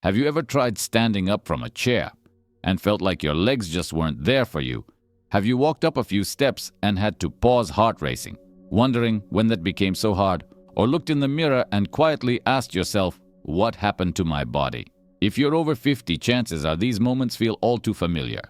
Have you ever tried standing up from a chair and felt like your legs just weren't there for you? Have you walked up a few steps and had to pause heart racing, wondering when that became so hard, or looked in the mirror and quietly asked yourself, what happened to my body? If you're over 50, chances are these moments feel all too familiar.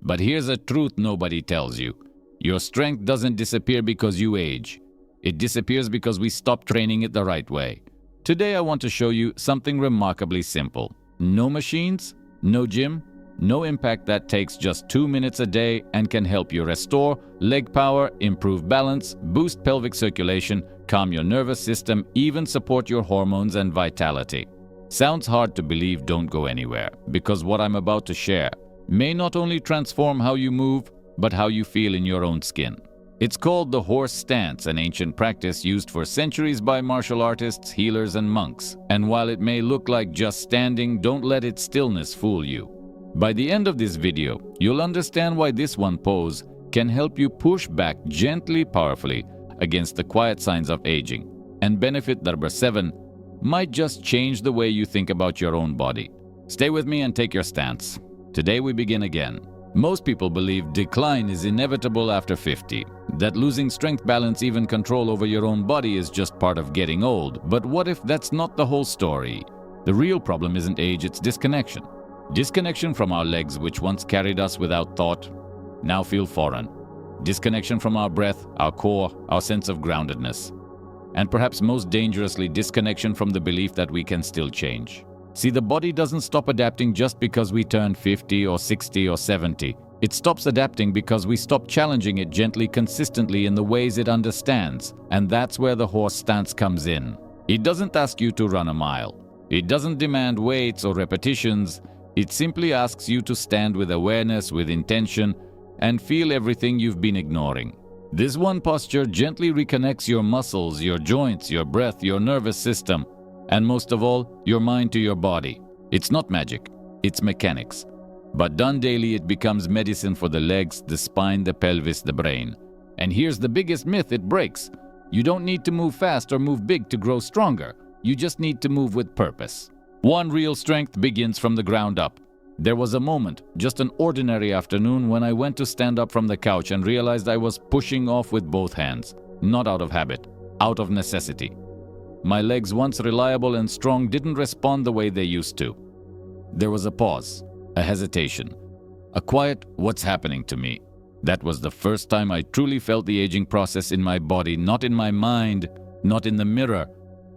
But here's a truth nobody tells you. Your strength doesn't disappear because you age. It disappears because we stop training it the right way. Today I want to show you something remarkably simple. No machines, no gym, no impact that takes just 2 minutes a day and can help you restore leg power, improve balance, boost pelvic circulation, calm your nervous system, even support your hormones and vitality. Sounds hard to believe, don't go anywhere, because what I'm about to share may not only transform how you move, but how you feel in your own skin. It's called the horse stance, an ancient practice used for centuries by martial artists, healers, and monks. And while it may look like just standing, don't let its stillness fool you. By the end of this video, you'll understand why this one pose can help you push back gently, powerfully against the quiet signs of aging. And benefit number 7 might just change the way you think about your own body. Stay with me and take your stance. Today we begin again. Most people believe decline is inevitable after 50, that losing strength, balance, even control over your own body is just part of getting old. But what if that's not the whole story? The real problem isn't age, it's disconnection. Disconnection from our legs, which once carried us without thought, now feel foreign. Disconnection from our breath, our core, our sense of groundedness. And perhaps most dangerously, disconnection from the belief that we can still change. See, the body doesn't stop adapting just because we turn 50 or 60 or 70. It stops adapting because we stop challenging it gently, consistently in the ways it understands. And that's where the horse stance comes in. It doesn't ask you to run a mile. It doesn't demand weights or repetitions. It simply asks you to stand with awareness, with intention, and feel everything you've been ignoring. This one posture gently reconnects your muscles, your joints, your breath, your nervous system, and most of all, your mind to your body. It's not magic, it's mechanics. But done daily, it becomes medicine for the legs, the spine, the pelvis, the brain. And here's the biggest myth it breaks. You don't need to move fast or move big to grow stronger. You just need to move with purpose. One real strength begins from the ground up. There was a moment, just an ordinary afternoon, when I went to stand up from the couch and realized I was pushing off with both hands. Not out of habit, out of necessity. My legs, once reliable and strong, didn't respond the way they used to. There was a pause, a hesitation, a quiet, what's happening to me? That was the first time I truly felt the aging process in my body, not in my mind, not in the mirror,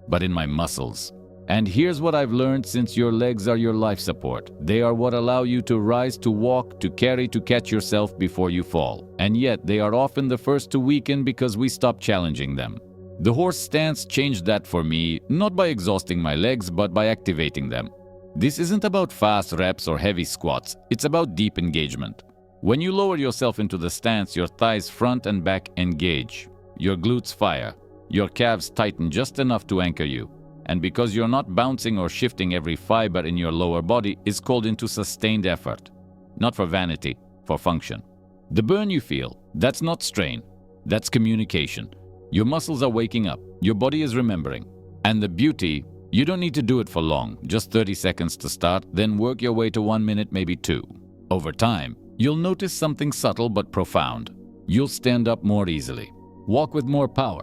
but in my muscles. And here's what I've learned: since your legs are your life support, they are what allow you to rise, to walk, to carry, to catch yourself before you fall. And yet, they are often the first to weaken because we stop challenging them. The horse stance changed that for me, not by exhausting my legs, but by activating them. This isn't about fast reps or heavy squats, it's about deep engagement. When you lower yourself into the stance, your thighs front and back engage. Your glutes fire. Your calves tighten just enough to anchor you. And because you're not bouncing or shifting every fiber in your lower body, is called into sustained effort. Not for vanity, for function. The burn you feel, that's not strain, that's communication. Your muscles are waking up, your body is remembering. And the beauty, you don't need to do it for long, just 30 seconds to start, then work your way to 1 minute, maybe 2. Over time, you'll notice something subtle but profound. You'll stand up more easily, walk with more power,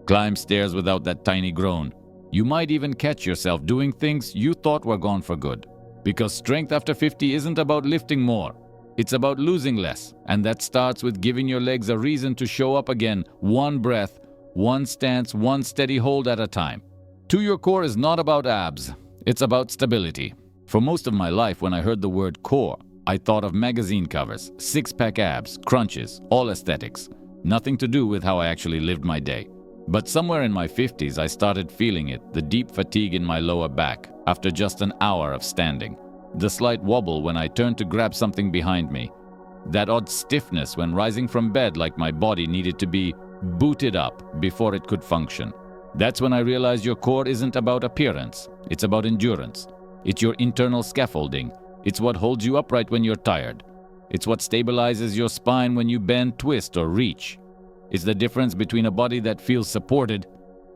climb stairs without that tiny groan. You might even catch yourself doing things you thought were gone for good. Because strength after 50 isn't about lifting more. It's about losing less. And that starts with giving your legs a reason to show up again. One breath, one stance, one steady hold at a time. To your core is not about abs. It's about stability. For most of my life, when I heard the word core, I thought of magazine covers, six-pack abs, crunches, all aesthetics. Nothing to do with how I actually lived my day. But somewhere in my 50s, I started feeling it, the deep fatigue in my lower back after just an hour of standing. The slight wobble when I turned to grab something behind me. That odd stiffness when rising from bed, like my body needed to be booted up before it could function. That's when I realized your core isn't about appearance. It's about endurance. It's your internal scaffolding. It's what holds you upright when you're tired. It's what stabilizes your spine when you bend, twist, or reach. It's the difference between a body that feels supported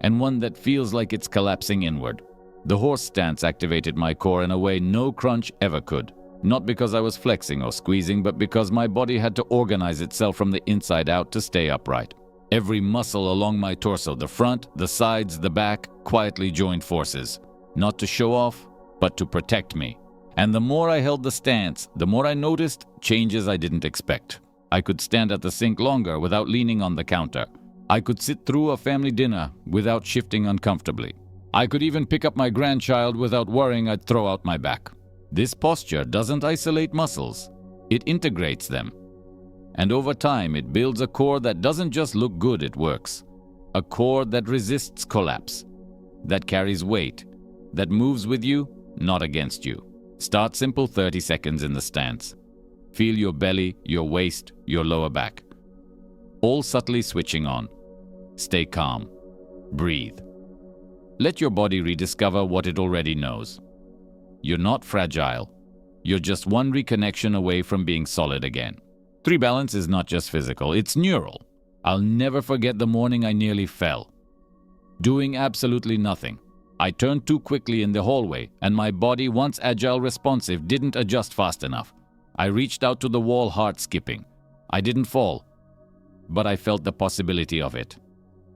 and one that feels like it's collapsing inward. The horse stance activated my core in a way no crunch ever could. Not because I was flexing or squeezing, but because my body had to organize itself from the inside out to stay upright. Every muscle along my torso, the front, the sides, the back, quietly joined forces. Not to show off, but to protect me. And the more I held the stance, the more I noticed changes I didn't expect. I could stand at the sink longer without leaning on the counter. I could sit through a family dinner without shifting uncomfortably. I could even pick up my grandchild without worrying I'd throw out my back. This posture doesn't isolate muscles, it integrates them. And over time, it builds a core that doesn't just look good, it works. A core that resists collapse, that carries weight, that moves with you, not against you. Start simple, 30 seconds in the stance. Feel your belly, your waist, your lower back. All subtly switching on. Stay calm. Breathe. Let your body rediscover what it already knows. You're not fragile. You're just one reconnection away from being solid again. Tree balance is not just physical, it's neural. I'll never forget the morning I nearly fell. Doing absolutely nothing. I turned too quickly in the hallway, and my body, once agile responsive, didn't adjust fast enough. I reached out to the wall, heart skipping. I didn't fall, but I felt the possibility of it.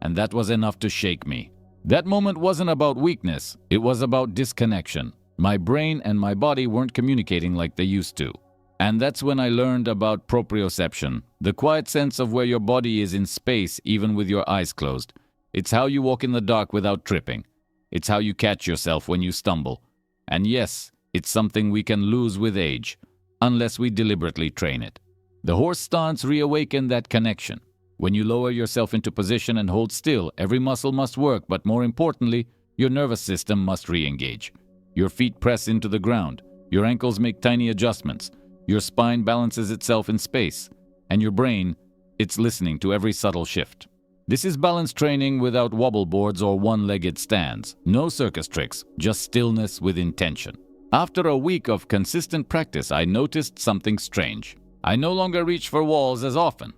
And that was enough to shake me. That moment wasn't about weakness, it was about disconnection. My brain and my body weren't communicating like they used to. And that's when I learned about proprioception, the quiet sense of where your body is in space even with your eyes closed. It's how you walk in the dark without tripping. It's how you catch yourself when you stumble. And yes, it's something we can lose with age, unless we deliberately train it. The horse stance reawakened that connection. When you lower yourself into position and hold still, every muscle must work, but more importantly, your nervous system must re-engage. Your feet press into the ground, your ankles make tiny adjustments, your spine balances itself in space, and your brain, it's listening to every subtle shift. This is balance training without wobble boards or one-legged stands. No circus tricks, just stillness with intention. After a week of consistent practice, I noticed something strange. I no longer reached for walls as often.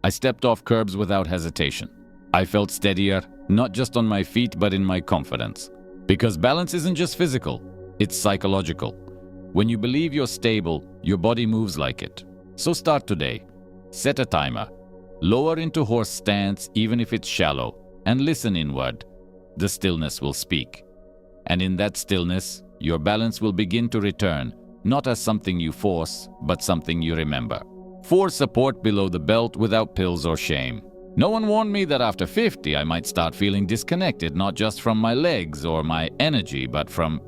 I stepped off curbs without hesitation. I felt steadier, not just on my feet, but in my confidence. Because balance isn't just physical, it's psychological. When you believe you're stable, your body moves like it. So start today. Set a timer. Lower into horse stance even if it's shallow, and listen inward. The stillness will speak. And in that stillness, your balance will begin to return, not as something you force, but something you remember. For support below the belt without pills or shame. No one warned me that after 50 I might start feeling disconnected, not just from my legs or my energy, but from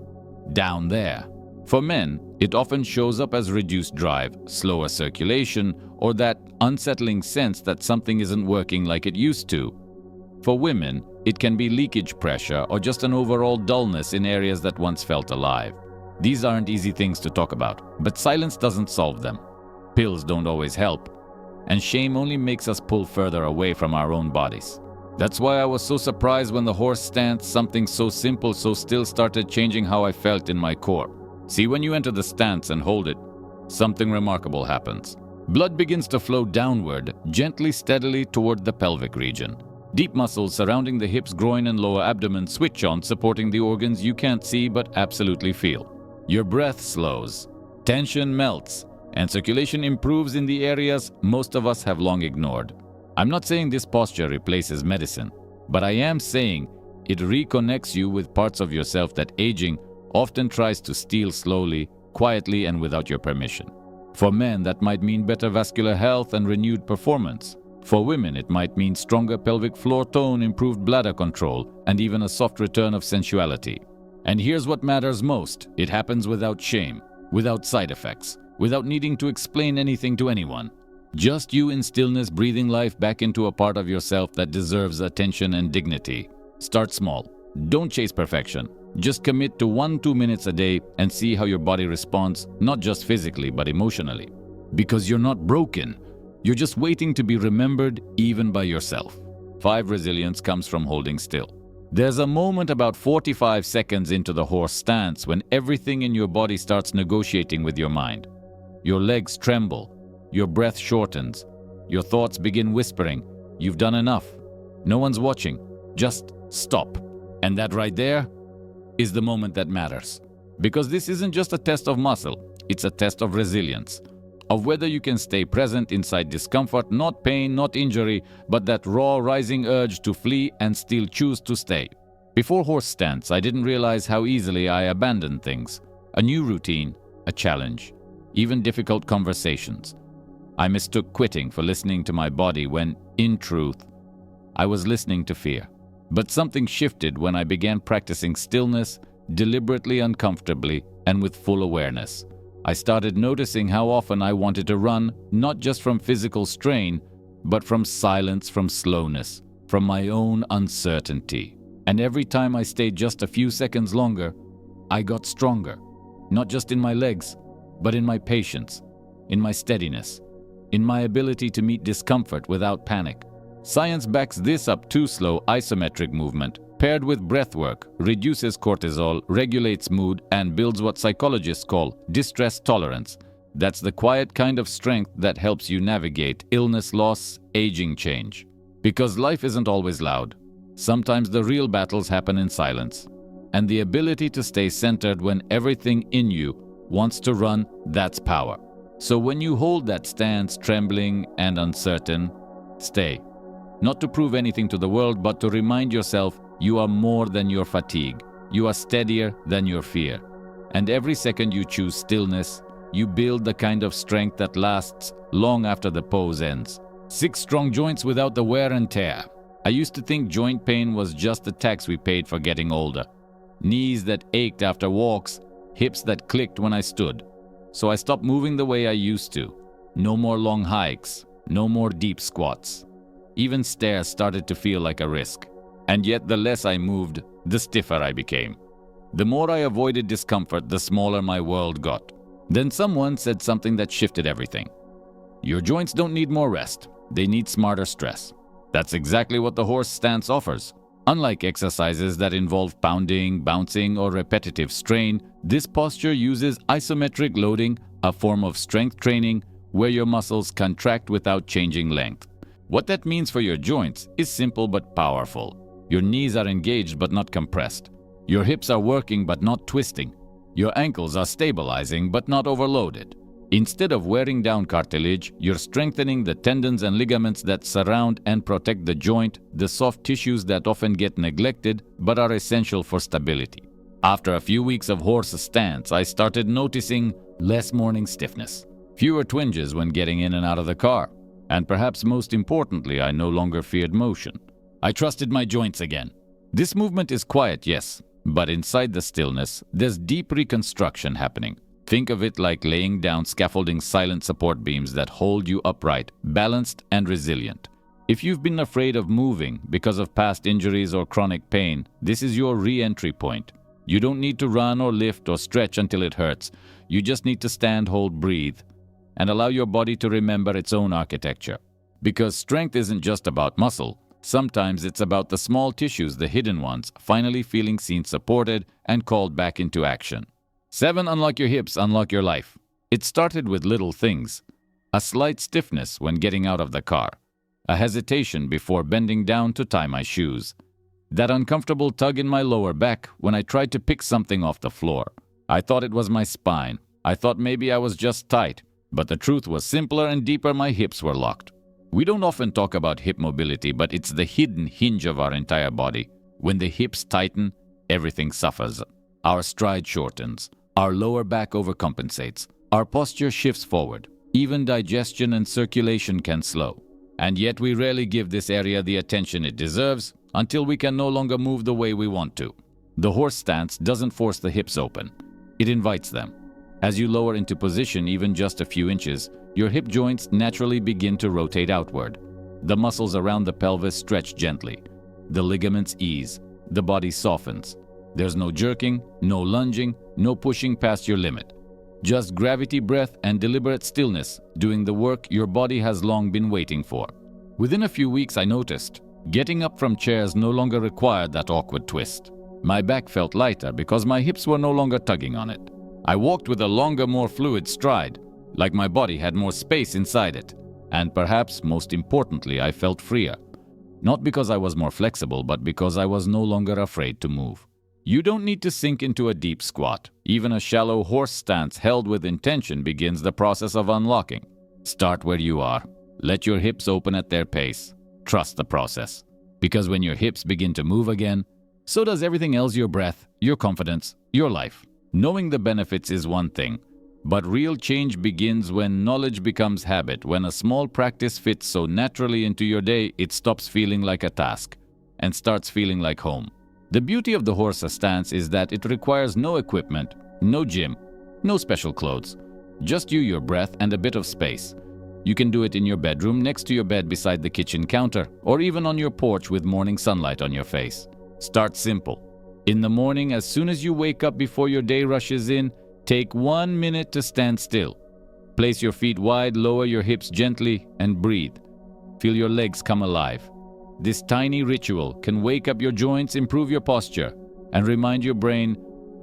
down there. For men, it often shows up as reduced drive, slower circulation, or that unsettling sense that something isn't working like it used to. For women, it can be leakage pressure or just an overall dullness in areas that once felt alive. These aren't easy things to talk about, but silence doesn't solve them. Pills don't always help, and shame only makes us pull further away from our own bodies. That's why I was so surprised when the horse stance, something so simple, so still, started changing how I felt in my core. See, when you enter the stance and hold it, something remarkable happens. Blood begins to flow downward, gently, steadily toward the pelvic region. Deep muscles surrounding the hips, groin, and lower abdomen switch on, supporting the organs you can't see but absolutely feel. Your breath slows, tension melts, and circulation improves in the areas most of us have long ignored. I'm not saying this posture replaces medicine, but I am saying it reconnects you with parts of yourself that aging often tries to steal slowly, quietly, and without your permission. For men, that might mean better vascular health and renewed performance. For women, it might mean stronger pelvic floor tone, improved bladder control, and even a soft return of sensuality. And here's what matters most: it happens without shame, without side effects, without needing to explain anything to anyone. Just you in stillness, breathing life back into a part of yourself that deserves attention and dignity. Start small. Don't chase perfection. Just commit to 1-2 minutes a day and see how your body responds, not just physically, but emotionally. Because you're not broken. You're just waiting to be remembered, even by yourself. 5. Resilience comes from holding still. There's a moment about 45 seconds into the horse stance when everything in your body starts negotiating with your mind. Your legs tremble. Your breath shortens. Your thoughts begin whispering, "You've done enough. No one's watching. Just stop." And that right there, is the moment that matters. Because this isn't just a test of muscle, it's a test of resilience, of whether you can stay present inside discomfort, not pain, not injury, but that raw rising urge to flee and still choose to stay. Before horse stance, I didn't realize how easily I abandoned things. A new routine, a challenge, even difficult conversations. I mistook quitting for listening to my body when, in truth, I was listening to fear. But something shifted when I began practicing stillness, deliberately, uncomfortably, and with full awareness. I started noticing how often I wanted to run, not just from physical strain, but from silence, from slowness, from my own uncertainty. And every time I stayed just a few seconds longer, I got stronger, not just in my legs, but in my patience, in my steadiness, in my ability to meet discomfort without panic. Science backs this up too. Slow isometric movement, paired with breath work, reduces cortisol, regulates mood, and builds what psychologists call distress tolerance. That's the quiet kind of strength that helps you navigate illness, loss, aging, change. Because life isn't always loud. Sometimes the real battles happen in silence. And the ability to stay centered when everything in you wants to run, that's power. So when you hold that stance, trembling and uncertain, stay. Not to prove anything to the world, but to remind yourself you are more than your fatigue. You are steadier than your fear. And every second you choose stillness, you build the kind of strength that lasts long after the pose ends. 6 strong joints without the wear and tear. I used to think joint pain was just the tax we paid for getting older. Knees that ached after walks, hips that clicked when I stood. So I stopped moving the way I used to. No more long hikes, no more deep squats. Even stairs started to feel like a risk. And yet the less I moved, the stiffer I became. The more I avoided discomfort, the smaller my world got. Then someone said something that shifted everything. Your joints don't need more rest. They need smarter stress. That's exactly what the horse stance offers. Unlike exercises that involve pounding, bouncing, or repetitive strain, this posture uses isometric loading, a form of strength training where your muscles contract without changing length. What that means for your joints is simple but powerful. Your knees are engaged but not compressed. Your hips are working but not twisting. Your ankles are stabilizing but not overloaded. Instead of wearing down cartilage, you're strengthening the tendons and ligaments that surround and protect the joint, the soft tissues that often get neglected but are essential for stability. After a few weeks of horse stance, I started noticing less morning stiffness, fewer twinges when getting in and out of the car, and perhaps most importantly, I no longer feared motion. I trusted my joints again. This movement is quiet, yes, but inside the stillness, there's deep reconstruction happening. Think of it like laying down scaffolding silent support beams that hold you upright, balanced, and resilient. If you've been afraid of moving because of past injuries or chronic pain, this is your re-entry point. You don't need to run or lift or stretch until it hurts. You just need to stand, hold, breathe, and allow your body to remember its own architecture. Because strength isn't just about muscle. Sometimes it's about the small tissues, the hidden ones, finally feeling seen, supported, and called back into action. 7. Unlock your hips, unlock your life. It started with little things. A slight stiffness when getting out of the car. A hesitation before bending down to tie my shoes. That uncomfortable tug in my lower back when I tried to pick something off the floor. I thought it was my spine. I thought maybe I was just tight. But the truth was simpler and deeper. My hips were locked. We don't often talk about hip mobility, but it's the hidden hinge of our entire body. When the hips tighten, everything suffers. Our stride shortens. Our lower back overcompensates. Our posture shifts forward. Even digestion and circulation can slow. And yet we rarely give this area the attention it deserves until we can no longer move the way we want to. The horse stance doesn't force the hips open. It invites them. As you lower into position even just a few inches, your hip joints naturally begin to rotate outward. The muscles around the pelvis stretch gently. The ligaments ease. The body softens. There's no jerking, no lunging, no pushing past your limit. Just gravity, breath, and deliberate stillness doing the work your body has long been waiting for. Within a few weeks, I noticed getting up from chairs no longer required that awkward twist. My back felt lighter because my hips were no longer tugging on it. I walked with a longer, more fluid stride, like my body had more space inside it. And perhaps most importantly, I felt freer. Not because I was more flexible, but because I was no longer afraid to move. You don't need to sink into a deep squat. Even a shallow horse stance held with intention begins the process of unlocking. Start where you are. Let your hips open at their pace. Trust the process. Because when your hips begin to move again, so does everything else: your breath, your confidence, your life. Knowing the benefits is one thing, but real change begins when knowledge becomes habit, when a small practice fits so naturally into your day it stops feeling like a task and starts feeling like home. The beauty of the horse stance is that it requires no equipment, no gym, no special clothes, just you, your breath, and a bit of space. You can do it in your bedroom, next to your bed, beside the kitchen counter, or even on your porch with morning sunlight on your face. Start simple. In the morning, as soon as you wake up before your day rushes in, take 1 minute to stand still. Place your feet wide, lower your hips gently, and breathe. Feel your legs come alive. This tiny ritual can wake up your joints, improve your posture, and remind your brain,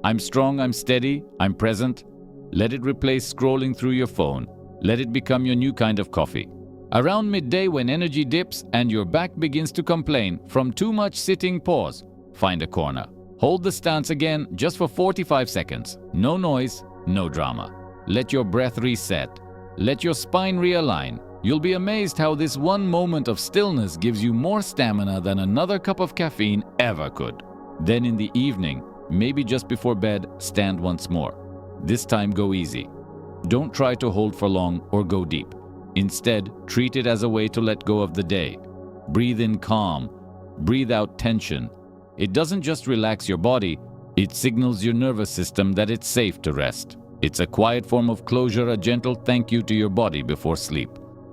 I'm strong, I'm steady, I'm present. Let it replace scrolling through your phone. Let it become your new kind of coffee. Around midday, when energy dips and your back begins to complain from too much sitting, pause. Find a corner. Hold the stance again just for 45 seconds. No noise, no drama. Let your breath reset. Let your spine realign. You'll be amazed how this one moment of stillness gives you more stamina than another cup of caffeine ever could. Then in the evening, maybe just before bed, stand once more. This time go easy. Don't try to hold for long or go deep. Instead, treat it as a way to let go of the day. Breathe in calm. Breathe out tension. It doesn't just relax your body, it signals your nervous system that it's safe to rest. It's a quiet form of closure, a gentle thank you to your body before sleep.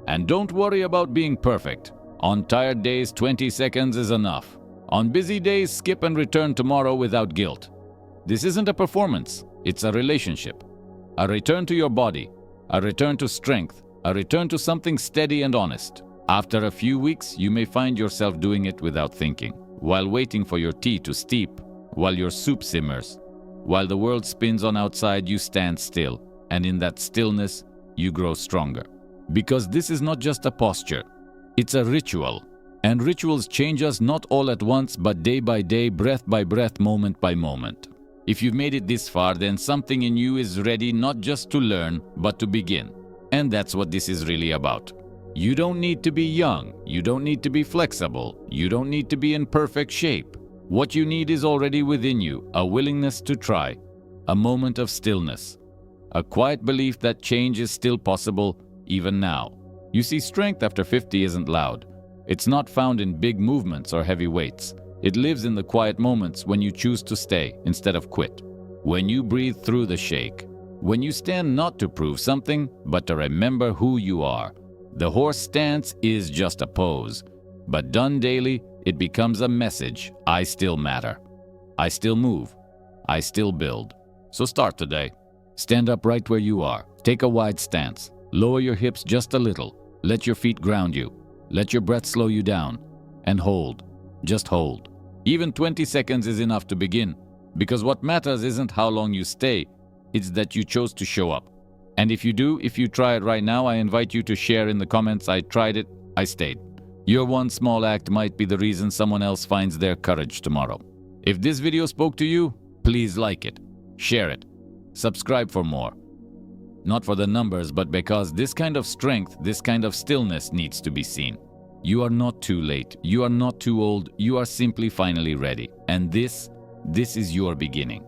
And don't worry about being perfect. On tired days, 20 seconds is enough. On busy days, skip and return tomorrow without guilt. This isn't a performance, it's a relationship. A return to your body, a return to strength, a return to something steady and honest. After a few weeks, you may find yourself doing it without thinking, while waiting for your tea to steep, while your soup simmers. While the world spins on outside, you stand still, and in that stillness, you grow stronger. Because this is not just a posture, it's a ritual. And rituals change us not all at once, but day by day, breath by breath, moment by moment. If you've made it this far, then something in you is ready not just to learn, but to begin. And that's what this is really about. You don't need to be young. You don't need to be flexible. You don't need to be in perfect shape. What you need is already within you, a willingness to try, a moment of stillness, a quiet belief that change is still possible even now. You see, strength after 50 isn't loud. It's not found in big movements or heavy weights. It lives in the quiet moments when you choose to stay instead of quit. When you breathe through the shake. When you stand not to prove something, but to remember who you are. The horse stance is just a pose, but done daily, it becomes a message. I still matter. I still move. I still build. So start today. Stand up right where you are. Take a wide stance. Lower your hips just a little. Let your feet ground you. Let your breath slow you down. And hold. Just hold. Even 20 seconds is enough to begin, because what matters isn't how long you stay, it's that you chose to show up. And if you try it right now, I invite you to share in the comments, I tried it, I stayed. Your one small act might be the reason someone else finds their courage tomorrow. If this video spoke to you, please like it, share it, subscribe for more. Not for the numbers, but because this kind of strength, this kind of stillness needs to be seen. You are not too late, you are not too old, you are simply finally ready. And this is your beginning.